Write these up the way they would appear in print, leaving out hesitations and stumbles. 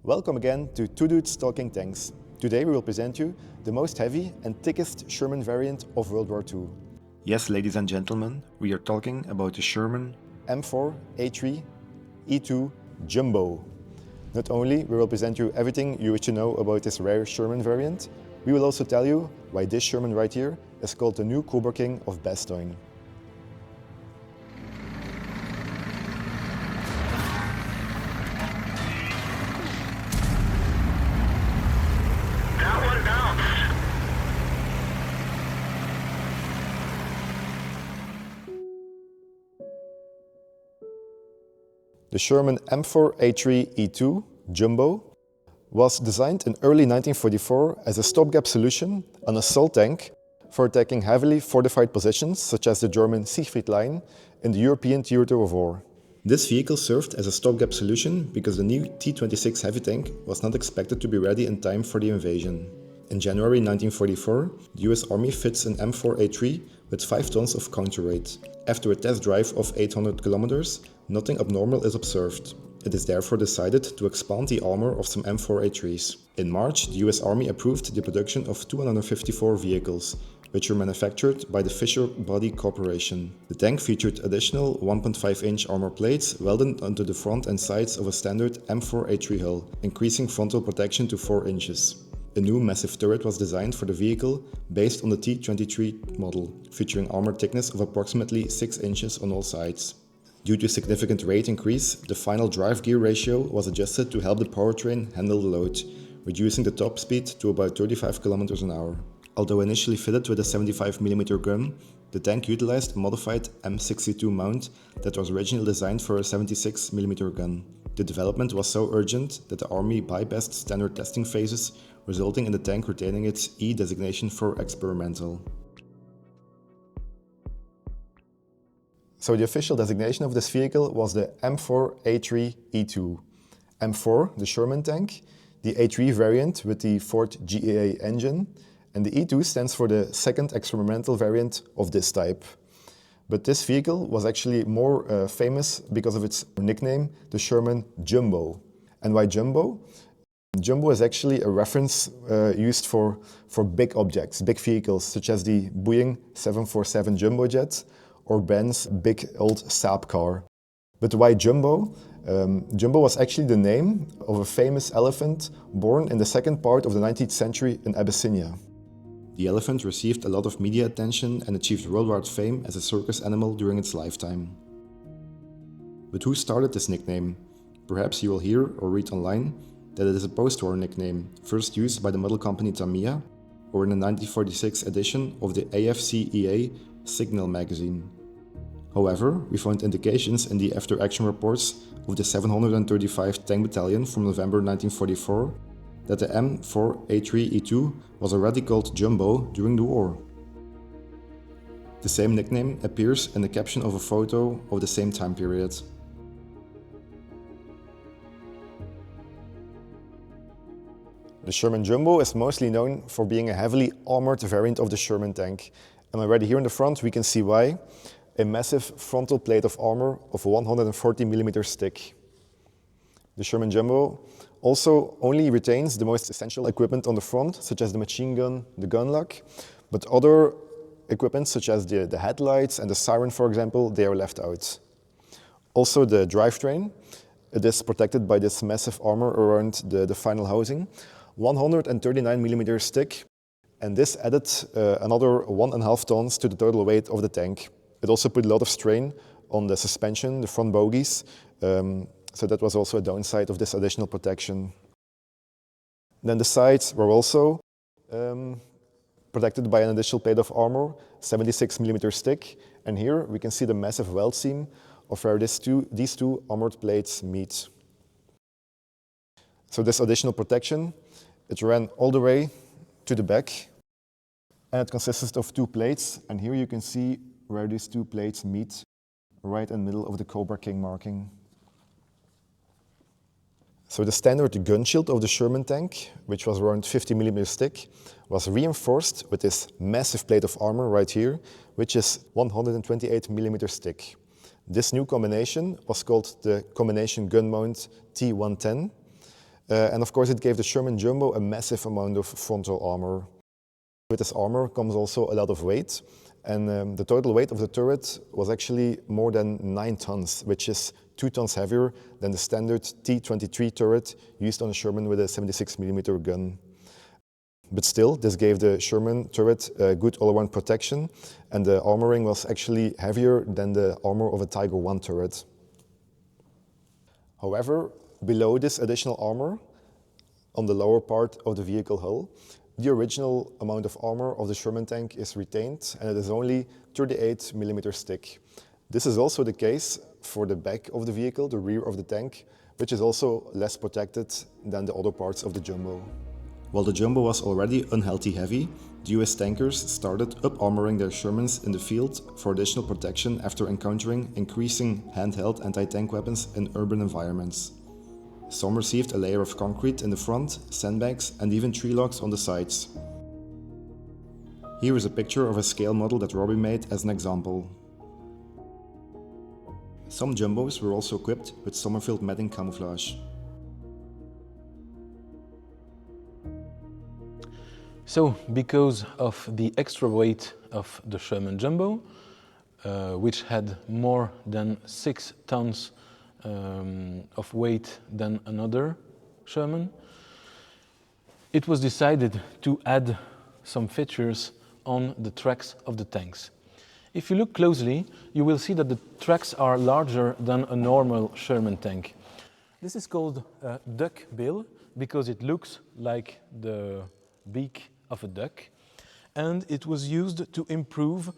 Welcome again to Two Dudes Talking Tanks. Today we will present you the most heavy and thickest Sherman variant of World War II. Yes, ladies and gentlemen, we are talking about the Sherman M4A3E2 Jumbo. Not only we will present you everything you wish to know about this rare Sherman variant, we will also tell you why this Sherman right here is called the new Cobra King of Bastogne. The Sherman M4A3E2 Jumbo was designed in early 1944 as a stopgap solution, an assault tank for attacking heavily fortified positions such as the German Siegfried Line in the European theater of war. This vehicle served as a stopgap solution because the new T-26 heavy tank was not expected to be ready in time for the invasion. In January 1944, the US Army fits an M4A3 with 5 tons of counterweight. After a test drive of 800 kilometers, nothing abnormal is observed. It is therefore decided to expand the armor of some M4A3s. In March, the US Army approved the production of 254 vehicles, which were manufactured by the Fisher Body Corporation. The tank featured additional 1.5-inch armor plates welded onto the front and sides of a standard M4A3 hull, increasing frontal protection to 4 inches. A new massive turret was designed for the vehicle based on the T-23 model, featuring armor thickness of approximately 6 inches on all sides. Due to significant rate increase, the final drive gear ratio was adjusted to help the powertrain handle the load, reducing the top speed to about 35 km an hour. Although initially fitted with a 75mm gun, the tank utilized a modified M62 mount that was originally designed for a 76mm gun. The development was so urgent that the Army bypassed standard testing phases, resulting in the tank retaining its E designation for experimental. So the official designation of this vehicle was the M4A3E2. M4, the Sherman tank, the A3 variant with the Ford GAA engine, and the E2 stands for the second experimental variant of this type. But this vehicle was actually more famous because of its nickname, the Sherman Jumbo. And why Jumbo? Jumbo is actually a reference used for big objects, big vehicles, such as the Boeing 747 Jumbo jet or Ben's big old Saab car. But why Jumbo? Jumbo was actually the name of a famous elephant born in the second part of the 19th century in Abyssinia. The elephant received a lot of media attention and achieved worldwide fame as a circus animal during its lifetime. But who started this nickname? Perhaps you will hear or read online that it is a post-war nickname, first used by the model company Tamiya, or in the 1946 edition of the AFCEA Signal magazine. However, we found indications in the after-action reports of the 735th Tank Battalion from November 1944 that the M4A3E2 was already called Jumbo during the war. The same nickname appears in the caption of a photo of the same time period. The Sherman Jumbo is mostly known for being a heavily armored variant of the Sherman tank. And already here in the front we can see why. A massive frontal plate of armor of 140mm thick. The Sherman Jumbo also only retains the most essential equipment on the front, such as the machine gun, the gun lock, but other equipment such as the headlights and the siren, for example, they are left out. Also the drivetrain, it is protected by this massive armor around the final housing, 139mm thick, and this added another 1.5 tons to the total weight of the tank. It also put a lot of strain on the suspension, the front bogies, so that was also a downside of this additional protection. Then the sides were also protected by an additional plate of armor, 76mm thick, and here we can see the massive weld seam of where these two armored plates meet. So this additional protection, it ran all the way to the back, and it consisted of 2 plates, and here you can see where these 2 plates meet, right in the middle of the Cobra King marking. So the standard gun shield of the Sherman tank, which was around 50mm thick, was reinforced with this massive plate of armor right here, which is 128mm thick. This new combination was called the combination gun mount T110, And of course it gave the Sherman Jumbo a massive amount of frontal armor. With this armor comes also a lot of weight, and the total weight of the turret was actually more than 9 tons, which is 2 tons heavier than the standard T-23 turret used on a Sherman with a 76mm gun. But still, this gave the Sherman turret good all-around protection, and the armoring was actually heavier than the armor of a Tiger I turret. However, below this additional armor, on the lower part of the vehicle hull, the original amount of armor of the Sherman tank is retained, and it is only 38mm thick. This is also the case for the back of the vehicle, the rear of the tank, which is also less protected than the other parts of the Jumbo. While the Jumbo was already unhealthy heavy, the US tankers started up-armoring their Shermans in the field for additional protection after encountering increasing handheld anti-tank weapons in urban environments. Some received a layer of concrete in the front, sandbags, and even tree logs on the sides. Here is a picture of a scale model that Robby made as an example. Some Jumbos were also equipped with Summerfield matting camouflage. So, because of the extra weight of the Sherman Jumbo, which had more than 6 tons of weight than another Sherman, it was decided to add some features on the tracks of the tanks. If you look closely, you will see that the tracks are larger than a normal Sherman tank. This is called a duckbill because it looks like the beak of a duck, and it was used to improve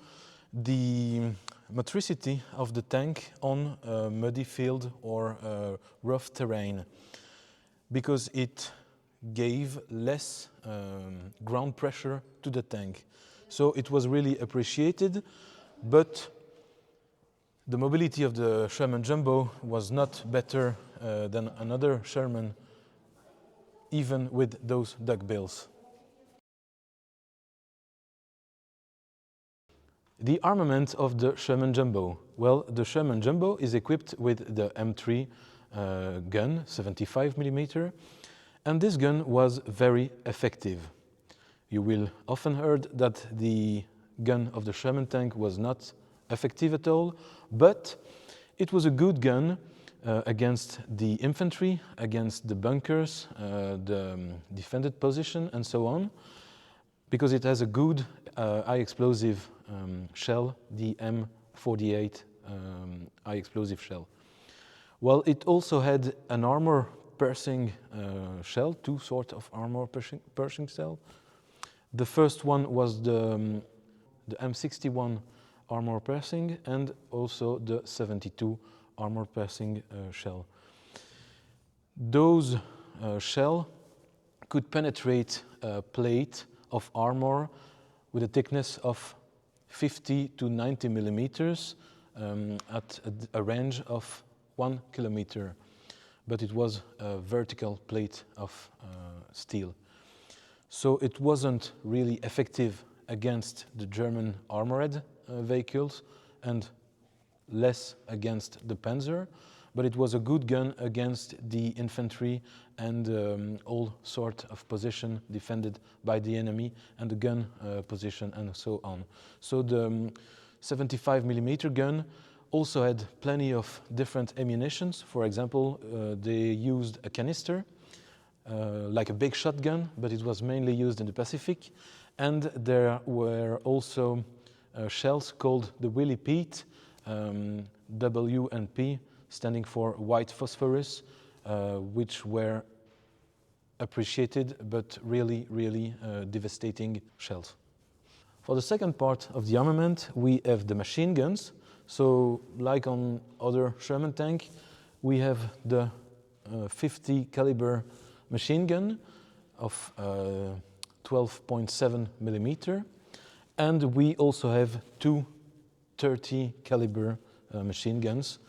the motricity of the tank on a muddy field or rough terrain, because it gave less ground pressure to the tank. So it was really appreciated, but the mobility of the Sherman Jumbo was not better than another Sherman, even with those duckbills. The armament of the Sherman Jumbo. Well, the Sherman Jumbo is equipped with the M3 gun, 75mm, and this gun was very effective. You will often heard that the gun of the Sherman tank was not effective at all, but it was a good gun against the infantry, against the bunkers, the defended position, and so on, because it has a good high explosive shell, the M4A3E2 high explosive shell. Well, it also had an armor piercing shell, 2 sorts of armor piercing shell. The first one was the M61 armor piercing, and also the 72 armor piercing shell. Those shell could penetrate a plate of armor with a thickness of 50 to 90 millimeters at a range of 1 kilometer, but it was a vertical plate of steel. So it wasn't really effective against the German armored vehicles and less against the Panzer, but it was a good gun against the infantry and all sort of position defended by the enemy and the gun position and so on. So the 75mm gun also had plenty of different ammunitions. For example, they used a canister, like a big shotgun, but it was mainly used in the Pacific. And there were also shells called the Willie Pete, W and P, standing for white phosphorus, which were appreciated but really devastating shells. For the second part of the armament, we have the machine guns. So, like on other Sherman tank, we have the 50 caliber machine gun of 12.7 millimeter, and we also have 2 30 caliber machine guns,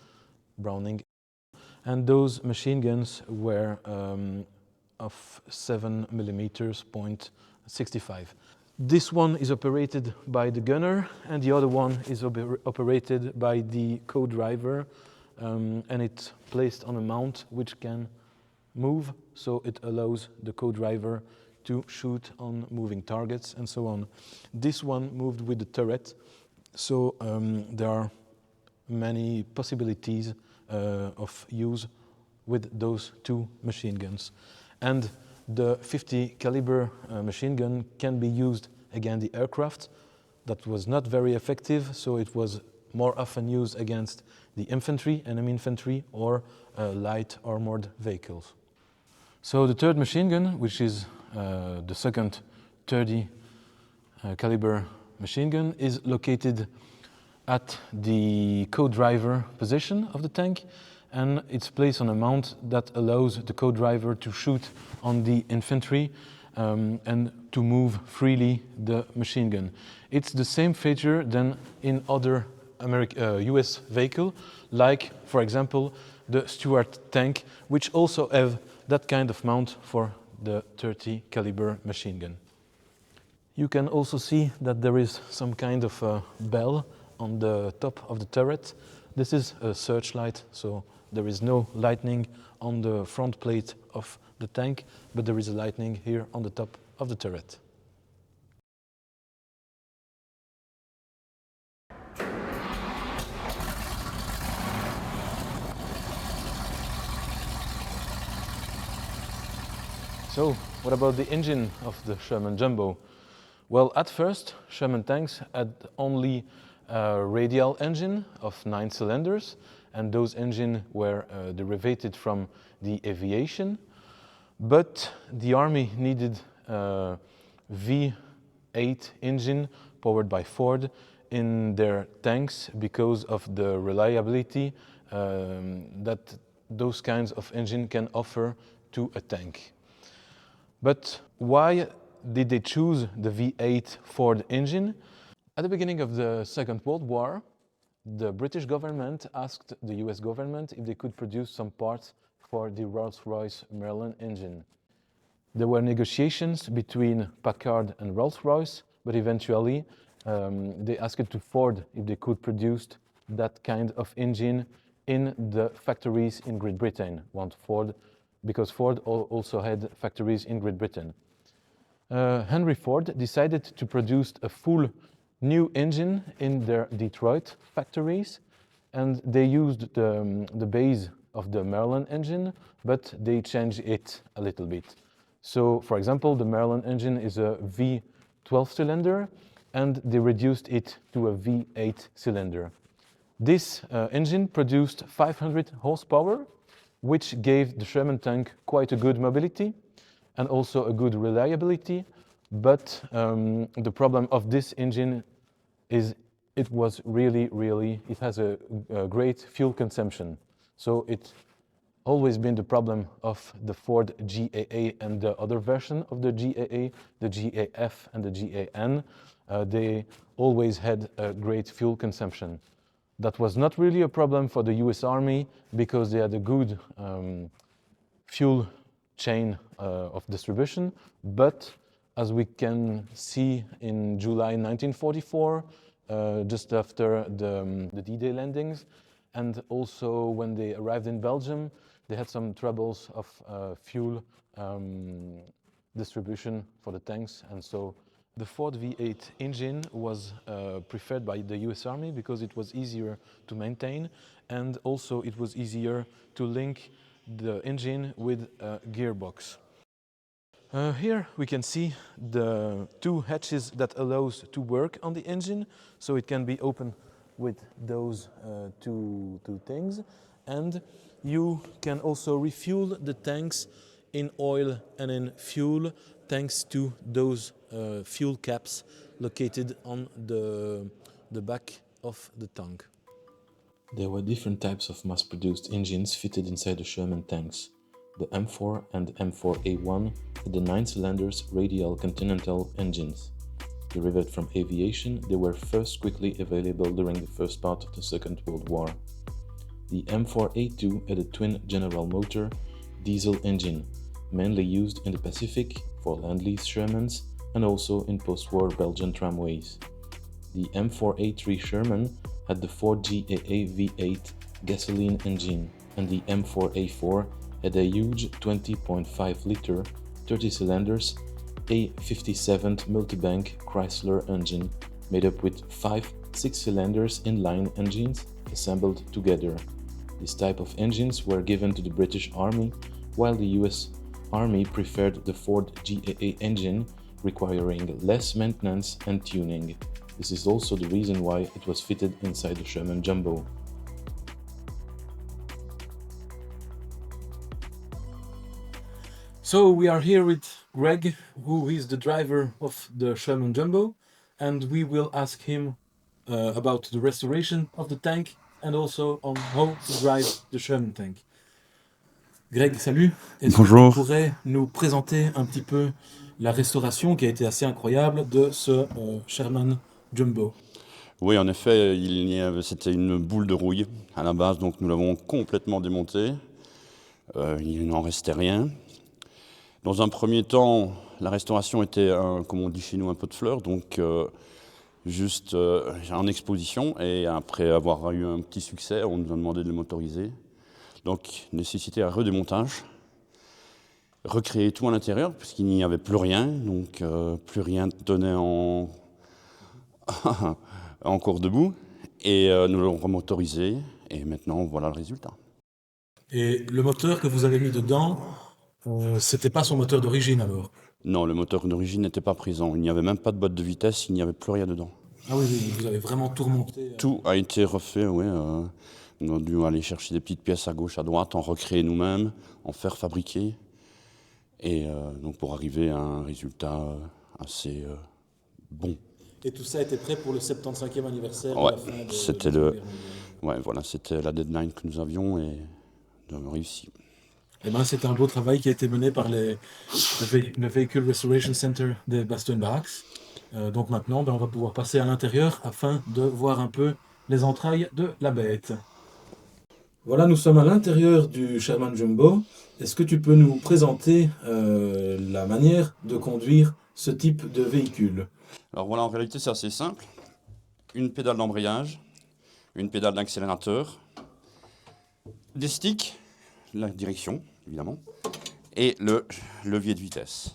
Browning, and those machine guns were of 7 millimeters, .65. This one is operated by the gunner, and the other one is operated by the co-driver, and it's placed on a mount which can move, so it allows the co-driver to shoot on moving targets and so on. This one moved with the turret, so there are many possibilities of use with those two machine guns. And the 50 caliber machine gun can be used against the aircraft. That was not very effective, so it was more often used against the infantry, enemy infantry, or light armored vehicles. So the third machine gun, which is the second 30 caliber machine gun, is located at the co-driver position of the tank, and it's placed on a mount that allows the co-driver to shoot on the infantry and to move freely the machine gun. It's the same feature than in other US vehicle, like, for example, the Stuart tank, which also have that kind of mount for the 30 caliber machine gun. You can also see that there is some kind of a bell on the top of the turret. This is a searchlight, so there is no lightning on the front plate of the tank, but there is a lightning here on the top of the turret. So, what about the engine of the Sherman Jumbo? Well, at first, Sherman tanks had only a radial engine of 9 cylinders, and those engines were derivated from the aviation. But the Army needed a V8 engine powered by Ford in their tanks because of the reliability that those kinds of engine can offer to a tank. But why did they choose the V8 Ford engine? At the beginning of the Second World War, the British government asked the US government if they could produce some parts for the Rolls-Royce Merlin engine. There were negotiations between Packard and Rolls-Royce, but eventually they asked to Ford if they could produce that kind of engine in the factories in Great Britain. Because Ford also had factories in Great Britain. Henry Ford decided to produce a full new engine in their Detroit factories, and they used the base of the Merlin engine, but they changed it a little bit. So, for example, the Merlin engine is a V12 cylinder, and they reduced it to a V8 cylinder. This engine produced 500 horsepower, which gave the Sherman tank quite a good mobility and also a good reliability. But the problem of this engine is it has a great fuel consumption. So it's always been the problem of the Ford GAA and the other version of the GAA, the GAF and the GAN. They always had a great fuel consumption. That was not really a problem for the US Army because they had a good fuel chain of distribution. But as we can see in July 1944, just after the D-Day landings, and also when they arrived in Belgium, they had some troubles of fuel distribution for the tanks, and so the Ford V8 engine was preferred by the US Army because it was easier to maintain, and also it was easier to link the engine with a gearbox. Here we can see the two hatches that allows to work on the engine, so it can be opened with those two things, and you can also refuel the tanks in oil and in fuel thanks to those fuel caps located on the back of the tank. There were different types of mass-produced engines fitted inside the Sherman tanks. The M4 and M4A1 had the 9 cylinders radial Continental engines. Derived from aviation, they were first quickly available during the first part of the Second World War. The M4A2 had a twin General Motor diesel engine, mainly used in the Pacific for Land-Lease Shermans and also in post-war Belgian tramways. The M4A3 Sherman had the Ford GAA V8 gasoline engine, and the M4A4 had a huge 20.5-liter, 30 cylinders, A57 multibank Chrysler engine made up with 5 6-cylinders inline engines assembled together. This type of engines were given to the British Army, while the US Army preferred the Ford GAA engine, requiring less maintenance and tuning. This is also the reason why it was fitted inside the Sherman Jumbo. So we are here with Greg, who is the driver of the Sherman Jumbo, and we will ask him about the restoration of the tank and also on how to drive the Sherman tank. Greg, salut. Est-ce Bonjour. que tu pourrais nous présenter un petit peu la restauration qui a été assez incroyable de ce Sherman Jumbo? Oui, en effet, c'était une boule de rouille à la base, donc nous l'avons complètement démonté. Il n'en restait rien. Dans un premier temps, la restauration était, comme on dit chez nous, un peu de fleurs, donc juste en exposition. Et après avoir eu un petit succès, on nous a demandé de le motoriser. Donc, nécessité un redémontage, recréer tout à l'intérieur, puisqu'il n'y avait plus rien, donc plus rien tenait encore debout. Et nous l'avons remotorisé, et maintenant, voilà le résultat. Et le moteur que vous avez mis dedans, c'était pas son moteur d'origine alors? Non, le moteur d'origine n'était pas présent. Il n'y avait même pas de boîte de vitesse, il n'y avait plus rien dedans. Ah oui, vous avez vraiment tout remonté. Tout a été refait, oui. On a dû aller chercher des petites pièces à gauche, à droite, en recréer nous-mêmes, en faire fabriquer. Et donc pour arriver à un résultat assez bon. Et tout ça était prêt pour le 75e anniversaire Ouais, de la fin de c'était la Seconde Guerre mondiale. Ouais, voilà, c'était la deadline que nous avions et nous avons réussi. Eh ben, c'est un beau travail qui a été mené par le Vehicle Restoration Center des Bastogne Barracks. Donc maintenant, on va pouvoir passer à l'intérieur afin de voir un peu les entrailles de la bête. Voilà, nous sommes à l'intérieur du Sherman Jumbo. Est-ce que tu peux nous présenter la manière de conduire ce type de véhicule? Alors voilà, en réalité, c'est assez simple. Une pédale d'embrayage, une pédale d'accélérateur, des sticks, la direction, évidemment, et le levier de vitesse.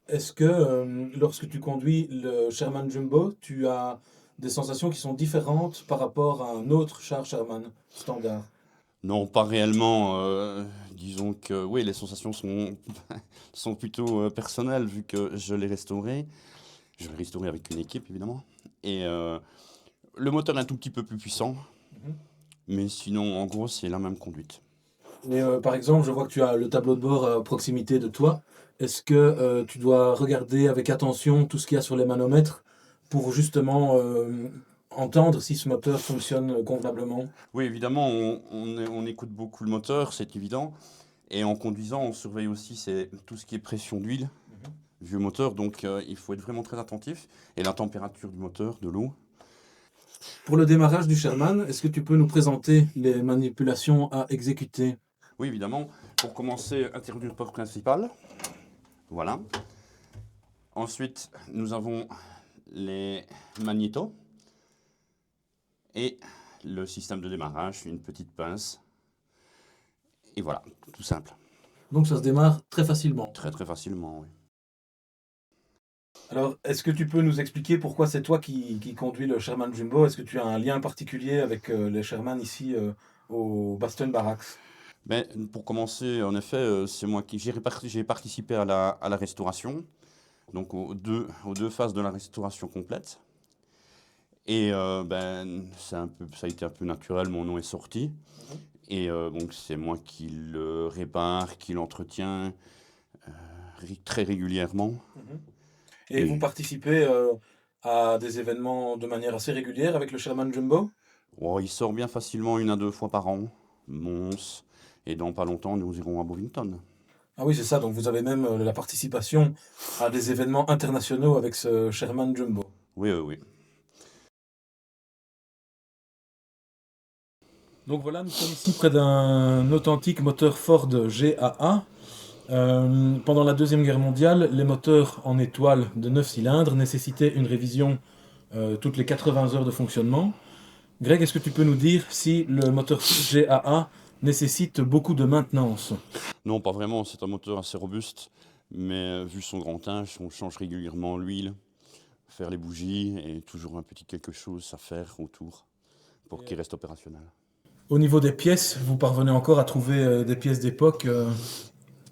Est-ce que lorsque tu conduis le Sherman Jumbo, tu as des sensations qui sont différentes par rapport à un autre char Sherman standard? Non, pas réellement. Disons que oui, les sensations sont plutôt personnelles vu que je l'ai restauré. Je l'ai restauré avec une équipe, évidemment. Et le moteur est un tout petit peu plus puissant. Mais sinon, en gros, c'est la même conduite. Et par exemple, je vois que tu as le tableau de bord à proximité de toi. Est-ce que tu dois regarder avec attention tout ce qu'il y a sur les manomètres pour justement entendre si ce moteur fonctionne convenablement? Oui, évidemment, on écoute beaucoup le moteur, c'est évident. Et en conduisant, on surveille aussi tout ce qui est pression d'huile, vieux moteur. Donc, il faut être vraiment très attentif. Et la température du moteur, de l'eau. Pour le démarrage du Sherman, est-ce que tu peux nous présenter les manipulations à exécuter? Oui, évidemment. Pour commencer, interrupteur principal. Voilà. Ensuite, nous avons les magnétos et le système de démarrage, une petite pince. Et voilà, tout simple. Donc ça se démarre très facilement. Très très facilement, oui. Alors, est-ce que tu peux nous expliquer pourquoi c'est toi qui conduis le Sherman Jumbo? Est-ce que tu as un lien particulier avec les Sherman ici au Bastogne Barracks? Ben, pour commencer, en effet, c'est moi qui j'ai participé à la restauration, donc aux deux phases de la restauration complète. Et ça a été un peu naturel, mon nom est sorti. Et donc c'est moi qui le répare, qui l'entretiens très régulièrement. Et vous participez à des événements de manière assez régulière avec le Sherman Jumbo? Oh, il sort bien facilement 1 à 2 fois par an, Mons, et dans pas longtemps, nous irons à Bovington. Ah oui, c'est ça, donc vous avez même la participation à des événements internationaux avec ce Sherman Jumbo. Oui, oui, oui. Donc voilà, nous sommes ici près d'un authentique moteur Ford GAA. Pendant la Deuxième Guerre mondiale, les moteurs en étoile de 9 cylindres nécessitaient une révision toutes les 80 heures de fonctionnement. Greg, est-ce que tu peux nous dire si le moteur GAA nécessite beaucoup de maintenance. Non, pas vraiment, c'est un moteur assez robuste, mais vu son grand âge, on change régulièrement l'huile, faire les bougies et toujours un petit quelque chose à faire autour pour qu'il reste opérationnel. Au niveau des pièces, vous parvenez encore à trouver des pièces d'époque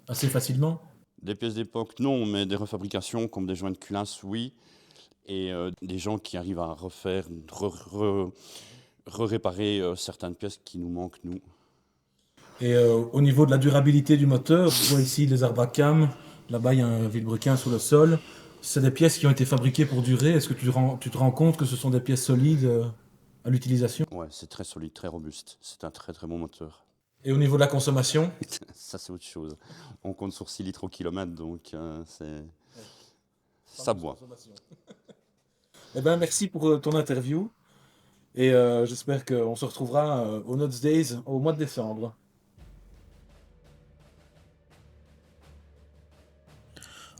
assez facilement? Des pièces d'époque, non, mais des refabrications comme des joints de culasse, oui. Et des gens qui arrivent à refaire, réparer certaines pièces qui nous manquent, nous. Et au niveau de la durabilité du moteur, je vois ici les arbres à cam, là-bas il y a un vilebrequin sur le sol. C'est des pièces qui ont été fabriquées pour durer. Est-ce que tu te rends compte que ce sont des pièces solides à l'utilisation? Ouais, c'est très solide, très robuste. C'est un très très bon moteur. Et au niveau de la consommation? Ça, c'est autre chose. On compte sur 6 litres au kilomètre, donc ça boit. Eh ben, merci pour ton interview. Et j'espère qu'on se retrouvera au Nuts Days au mois de décembre.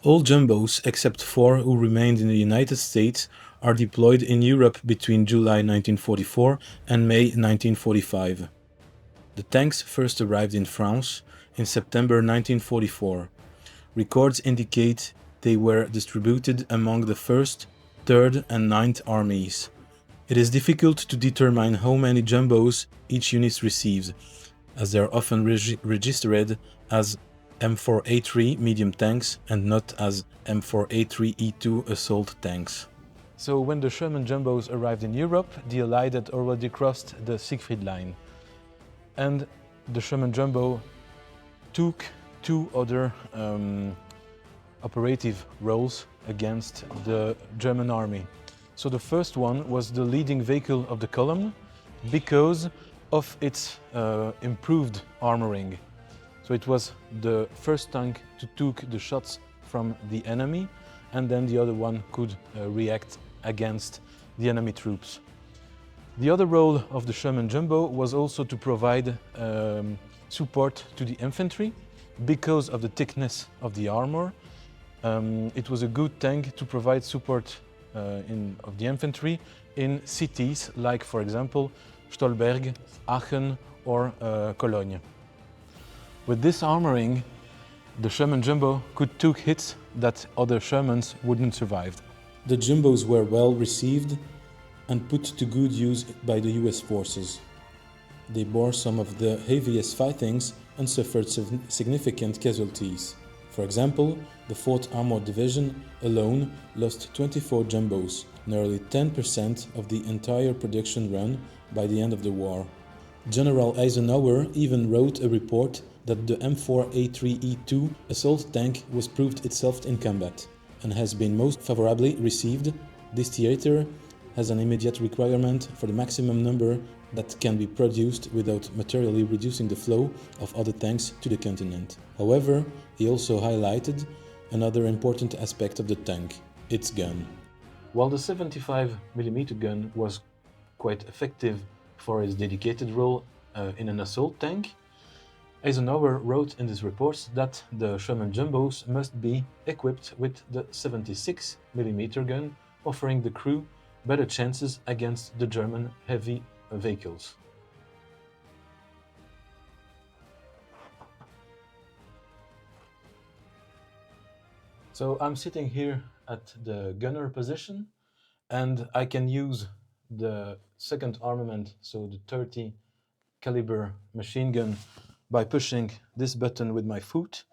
All Jumbos, except 4 who remained in the United States, are deployed in Europe between July 1944 and May 1945. The tanks first arrived in France in September 1944. Records indicate they were distributed among the 1st, 3rd and 9th armies. It is difficult to determine how many jumbos each unit receives, as they are often registered as M4A3 medium tanks and not as M4A3E2 assault tanks. So when the Sherman Jumbos arrived in Europe, the Allied had already crossed the Siegfried Line. And the Sherman Jumbo took two other operative roles against the German army. So the first one was the leading vehicle of the column because of its improved armoring. So it was the first tank to take the shots from the enemy, and then the other one could react against the enemy troops. The other role of the Sherman Jumbo was also to provide support to the infantry because of the thickness of the armor. It was a good tank to provide support of the infantry in cities like, for example, Stolberg, Aachen or Cologne. With this armoring, the Sherman Jumbo could take hits that other Shermans wouldn't survive. The Jumbos were well received and put to good use by the US forces. They bore some of the heaviest fightings and suffered significant casualties. For example, the 4th Armored Division alone lost 24 Jumbos, nearly 10% of the entire production run by the end of the war. General Eisenhower even wrote a report that the M4A3E2 assault tank was proved itself in combat and has been most favorably received. This theater has an immediate requirement for the maximum number that can be produced without materially reducing the flow of other tanks to the continent. However, he also highlighted another important aspect of the tank, its gun. While the 75mm gun was quite effective for its dedicated role in an assault tank, Eisenhower wrote in his reports that the Sherman Jumbos must be equipped with the 76mm gun, offering the crew better chances against the German heavy vehicles. So I'm sitting here at the gunner position, and I can use the second armament, so the 30 caliber machine gun, by pushing this button with my foot.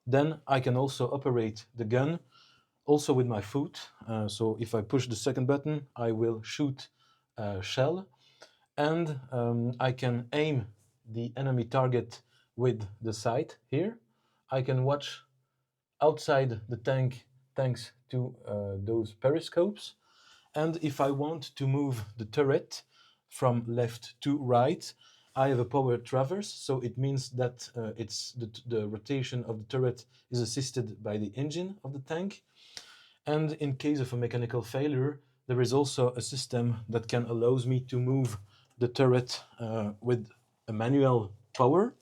Then I can also operate the gun also with my foot. So if I push the second button, I will shoot a shell, and I can aim the enemy target with the sight here. I can watch outside the tank thanks to those periscopes. And if I want to move the turret from left to right, I have a power traverse, so it means that the rotation of the turret is assisted by the engine of the tank. And in case of a mechanical failure, there is also a system that can allows me to move the turret with a manual power.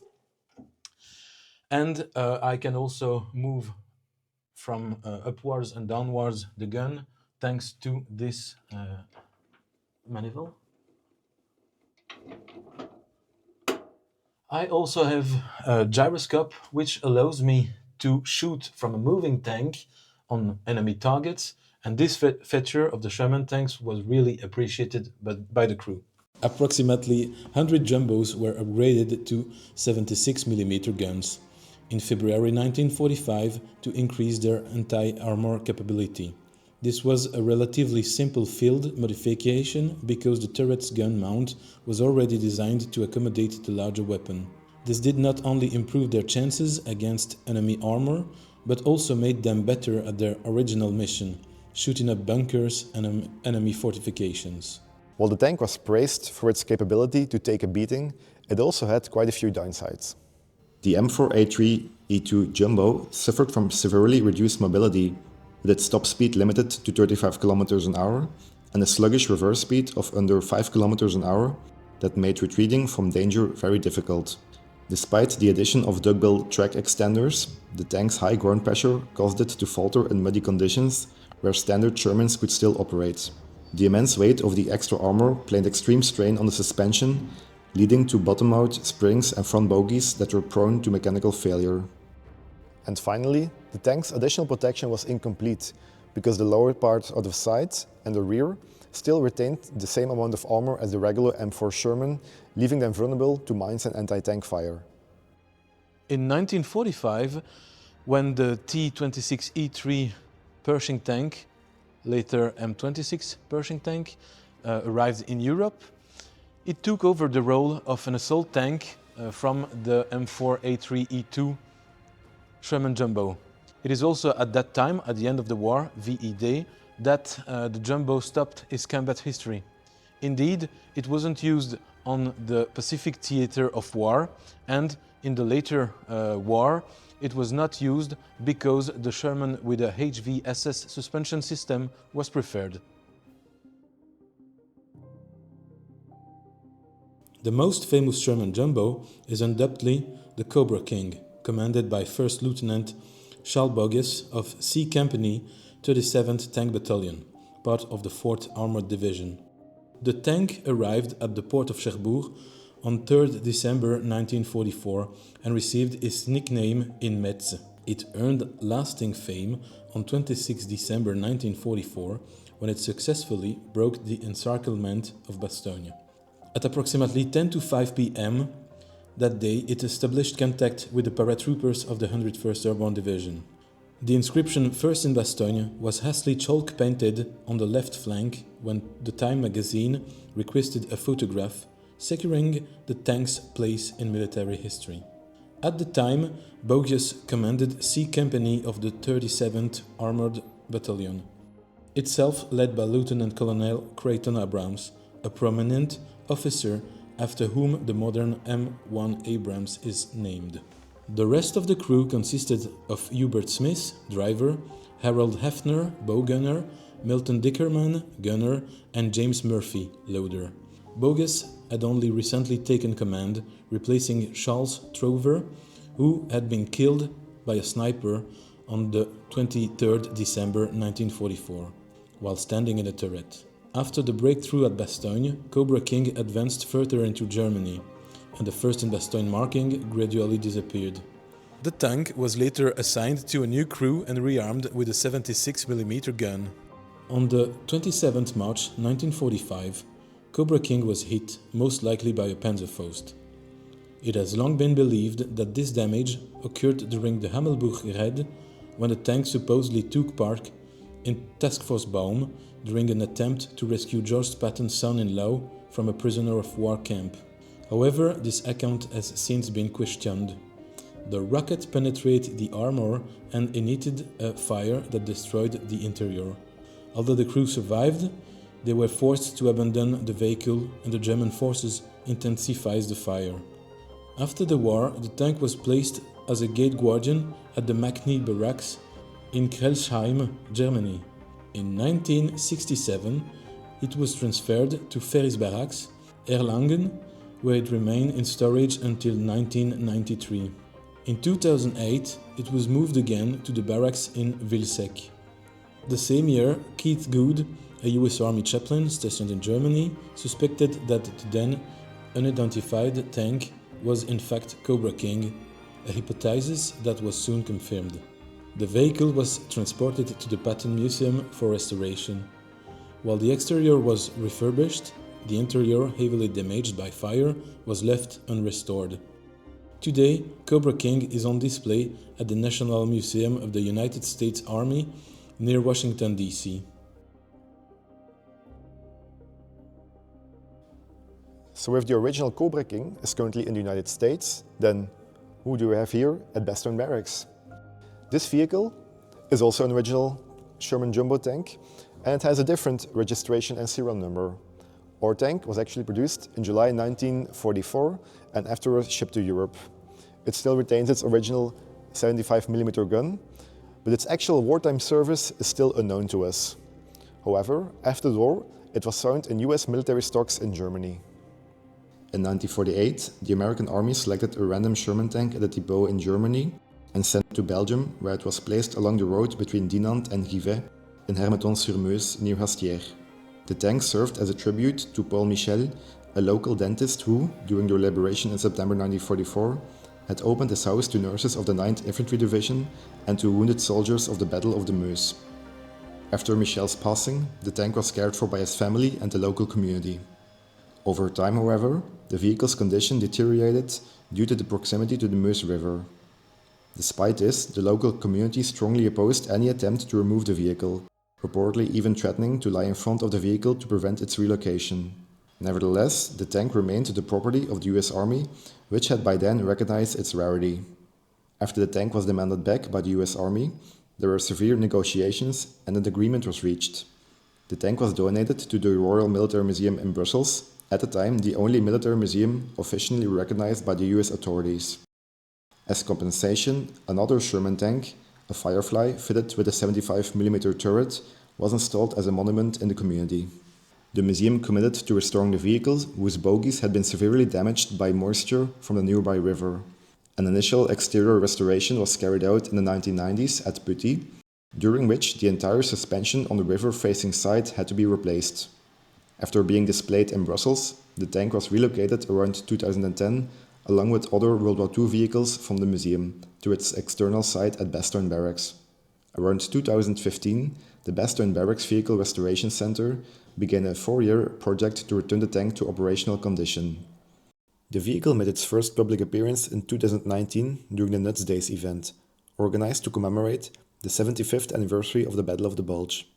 And I can also move from upwards and downwards the gun thanks to this manifold. I also have a gyroscope which allows me to shoot from a moving tank on enemy targets, and this feature of the Sherman tanks was really appreciated by the crew. Approximately 100 Jumbos were upgraded to 76mm guns in February 1945 to increase their anti-armor capability. This was a relatively simple field modification because the turret's gun mount was already designed to accommodate the larger weapon. This did not only improve their chances against enemy armor, but also made them better at their original mission, shooting up bunkers and enemy fortifications. While the tank was praised for its capability to take a beating, it also had quite a few downsides. The M4A3E2 Jumbo suffered from severely reduced mobility, with its top speed limited to 35 km an hour and a sluggish reverse speed of under 5 km an hour that made retreating from danger very difficult. Despite the addition of duckbill track extenders, the tank's high ground pressure caused it to falter in muddy conditions where standard Shermans could still operate. The immense weight of the extra armor placed extreme strain on the suspension, leading to bottom-out springs and front bogies that were prone to mechanical failure. And finally, the tank's additional protection was incomplete because the lower part of the sides and the rear still retained the same amount of armor as the regular M4 Sherman, leaving them vulnerable to mines and anti-tank fire. In 1945, when the T-26E3 Pershing tank, later M26 Pershing tank, arrived in Europe, it took over the role of an assault tank from the M4A3E2 Sherman Jumbo. It is also at that time, at the end of the war, VE Day, that the Jumbo stopped its combat history. Indeed, it wasn't used on the Pacific theater of war, and in the later war, it was not used because the Sherman with a HVSS suspension system was preferred. The most famous Sherman Jumbo is undoubtedly the Cobra King, commanded by First Lieutenant Charles Bogus of C Company 37th Tank Battalion, part of the 4th Armored Division. The tank arrived at the port of Cherbourg on 3rd December 1944 and received its nickname in Metz. It earned lasting fame on 26 December 1944 when it successfully broke the encirclement of Bastogne. At approximately 10 to 5 p.m. that day, it established contact with the paratroopers of the 101st Airborne Division. The inscription "First in Bastogne" was hastily chalk painted on the left flank when the Time magazine requested a photograph, securing the tank's place in military history. At the time, Bogus commanded C Company of the 37th Armored Battalion, itself led by Lieutenant Colonel Creighton Abrams, a prominent officer after whom the modern M1 Abrams is named. The rest of the crew consisted of Hubert Smith, driver, Harold Hefner, bow gunner, Milton Dickerman, gunner, and James Murphy, loader. Bogus had only recently taken command, replacing Charles Trover, who had been killed by a sniper on the 23rd December 1944, while standing in a turret. After the breakthrough at Bastogne, Cobra King advanced further into Germany, and the First in Bastogne marking gradually disappeared. The tank was later assigned to a new crew and rearmed with a 76mm gun. On the 27th March 1945, Cobra King was hit, most likely by a Panzerfaust. It has long been believed that this damage occurred during the Hammelburg raid, when the tank supposedly took part in Task Force Baum during an attempt to rescue George Patton's son-in-law from a prisoner of war camp. However, this account has since been questioned. The rocket penetrated the armor and ignited a fire that destroyed the interior. Although the crew survived, they were forced to abandon the vehicle and the German forces intensified the fire. After the war, the tank was placed as a gate guardian at the Bastogne Barracks in Krelsheim, Germany. In 1967, it was transferred to Ferris Barracks, Erlangen, where it remained in storage until 1993. In 2008, it was moved again to the barracks in Vilseck. The same year, Keith Good, a US Army chaplain stationed in Germany, suspected that the then unidentified tank was in fact Cobra King, a hypothesis that was soon confirmed. The vehicle was transported to the Bastogne Museum for restoration. While the exterior was refurbished, the interior, heavily damaged by fire, was left unrestored. Today, Cobra King is on display at the National Museum of the United States Army near Washington, D.C. So if the original Cobra King is currently in the United States, then who do we have here at Bastogne Barracks? This vehicle is also an original Sherman Jumbo tank, and it has a different registration and serial number. Our tank was actually produced in July 1944 and afterwards shipped to Europe. It still retains its original 75mm gun, but its actual wartime service is still unknown to us. However, after the war, it was found in US military stocks in Germany. In 1948, the American Army selected a random Sherman tank at a depot in Germany and sent it to Belgium, where it was placed along the road between Dinant and Givet in Hermeton-sur-Meuse near Hastières. The tank served as a tribute to Paul Michel, a local dentist who, during their liberation in September 1944, had opened his house to nurses of the 9th Infantry Division and to wounded soldiers of the Battle of the Meuse. After Michel's passing, the tank was cared for by his family and the local community. Over time, however, the vehicle's condition deteriorated due to the proximity to the Meuse River. Despite this, the local community strongly opposed any attempt to remove the vehicle, reportedly even threatening to lie in front of the vehicle to prevent its relocation. Nevertheless, the tank remained the property of the US Army, which had by then recognized its rarity. After the tank was demanded back by the US Army, there were severe negotiations and an agreement was reached. The tank was donated to the Royal Military Museum in Brussels, at the time the only military museum officially recognized by the US authorities. As compensation, another Sherman tank, a Firefly fitted with a 75mm turret, was installed as a monument in the community. The museum committed to restoring the vehicles whose bogies had been severely damaged by moisture from the nearby river. An initial exterior restoration was carried out in the 1990s at Putty, during which the entire suspension on the river-facing side had to be replaced. After being displayed in Brussels, the tank was relocated around 2010, along with other World War II vehicles from the museum, to its external site at Bastogne Barracks. Around 2015, the Bastogne Barracks Vehicle Restoration Center began a 4-year project to return the tank to operational condition. The vehicle made its first public appearance in 2019 during the Nuts Days event, organized to commemorate the 75th anniversary of the Battle of the Bulge.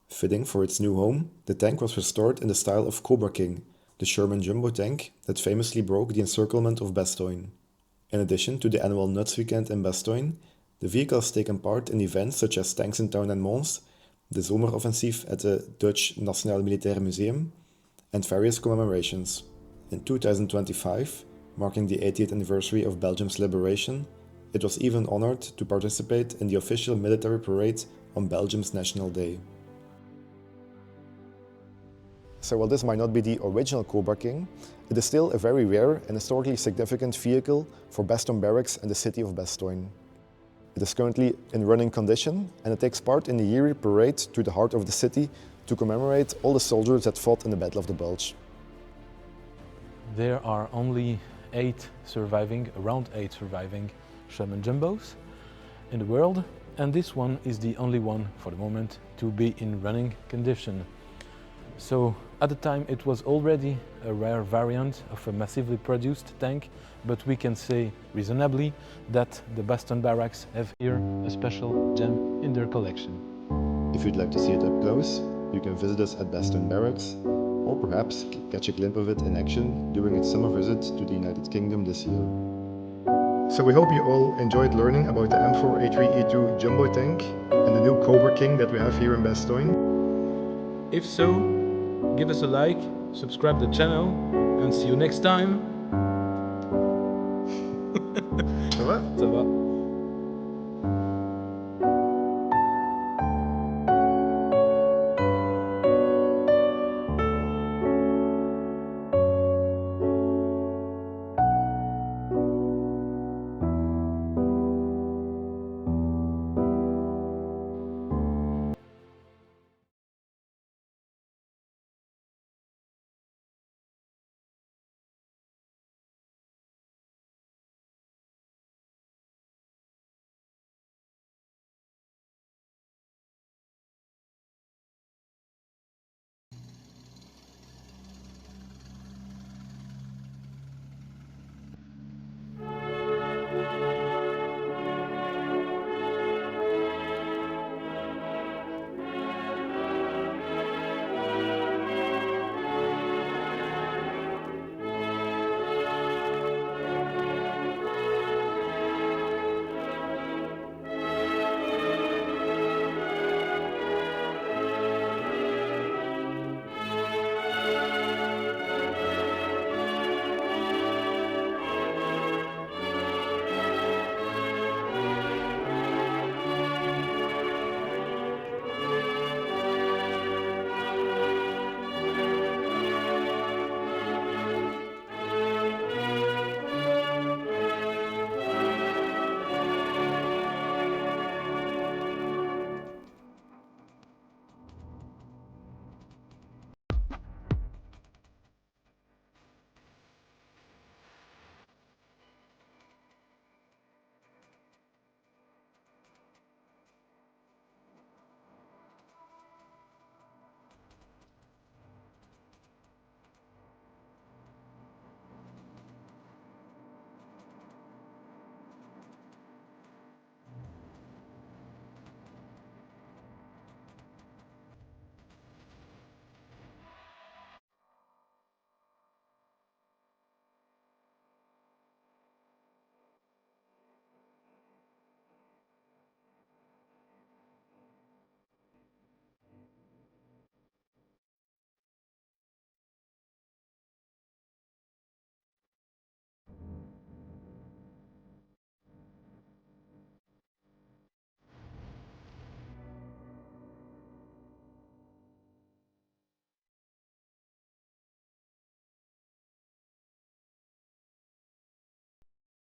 Fitting for its new home, the tank was restored in the style of Cobra King, the Sherman Jumbo tank that famously broke the encirclement of Bastogne. In addition to the annual Nuts Weekend in Bastogne, the vehicle has taken part in events such as Tanks in Town and Mons, the Zomeroffensief at the Dutch Nationaal Militair Museum, and various commemorations. In 2025, marking the 80th anniversary of Belgium's liberation, it was even honored to participate in the official military parade on Belgium's National Day. So while this might not be the original Cobra King, it is still a very rare and historically significant vehicle for Bastogne Barracks and the city of Bastogne. It is currently in running condition and it takes part in the yearly parade through the heart of the city to commemorate all the soldiers that fought in the Battle of the Bulge. There are only around 8 surviving Sherman Jumbos in the world, and this one is the only one for the moment to be in running condition. So at the time it was already a rare variant of a massively produced tank, but we can say reasonably that the Bastogne Barracks have here a special gem in their collection. If you'd like to see it up close, you can visit us at Bastogne Barracks, or perhaps catch a glimpse of it in action during its summer visit to the United Kingdom this year. So we hope you all enjoyed learning about the M4A3E2 Jumbo tank and the new Cobra King that we have here in Bastogne. If so, give us a like, subscribe the channel, and see you next time!